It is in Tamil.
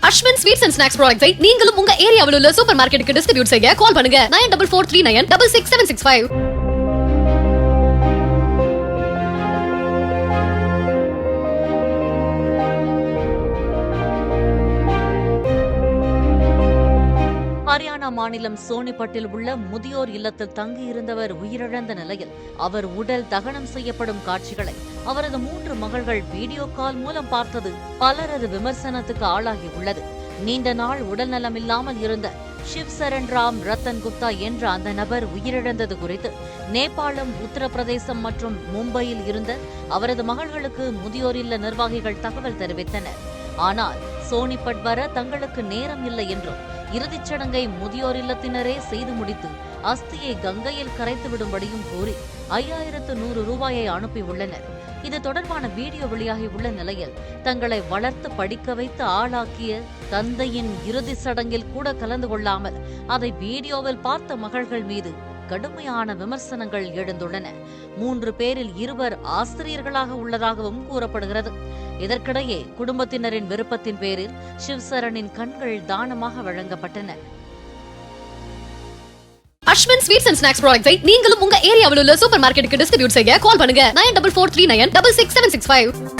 அஸ்வின் ஸ்வீட்ஸ் அண்ட் ஸ்நாக்ஸ் ப்ராடக்ட்ஸை நீங்களும் உங்க ஏரியாவில் உள்ள சூப்பர் மார்க்கெட்டுக்கு டிஸ்ட்ரிபியூட் செய்ய கால் பண்ணுங்க 9443966765. ஹரியானா மாநிலம் சோனிபட்டில் உள்ள முதியோர் இல்லத்தில் தங்கியிருந்தவர் உயிரிழந்த நிலையில் அவர் உடல் தகனம் செய்யப்படும் காட்சிகளை அவரது 3 மகள்கள் வீடியோ கால் மூலம் பார்த்தது பலரது விமர்சனத்துக்கு ஆளாகியுள்ளது. நீண்ட நாள் உடல்நலமில்லாமல் இருந்த சிவ்சரண் ராம் ரத்தன் குப்தா என்ற அந்த நபர் உயிரிழந்தது குறித்து நேபாளம், உத்தரப்பிரதேசம் மற்றும் மும்பையில் இருந்த அவரது மகள்களுக்கு முதியோர் இல்ல நிர்வாகிகள் தகவல் தெரிவித்தனர். ஆனால் சோனிபட் வர தங்களுக்கு நேரம் இல்லை என்றும் இறுதிச் சடங்கை முதியோர் இல்லத்தினரே செய்து முடித்து அஸ்தியை கங்கையில் கரைத்து விடும்படியும் கூறி 5100 ரூபாயை அனுப்பியுள்ளனர். இது தொடர்பான வீடியோ வெளியாகியுள்ள நிலையில் தங்களை வளர்த்து படிக்க வைத்து ஆளாக்கிய தந்தையின் இறுதி சடங்கில் கூட கலந்து கொள்ளாமல் அதை வீடியோவில் பார்த்த மகள்கள் மீது கடுமையான விமர்சனங்கள் எழுந்துள்ளன. 3 பேரில் 2 ஆசிரியர்களாக உள்ளதாகவும் கூறப்படுகிறது. இதற்கிடையே குடும்பத்தினரின் விருப்பத்தின் பேரில் சிவ்சரணின் கண்கள் தானமாக வழங்கப்பட்டன. அஸ்வின் ஸ்வீட்ஸ் அண்ட் ஸ்நாக்ஸ் ப்ராடக்ட்ஸை நீங்களும் உங்க ஏரியாவில் உள்ள சூப்பர் மார்க்கெட்டுக்கு டிஸ்ட்ரிபியூட் செய்ய கால் பண்ணுங்க 9443966765.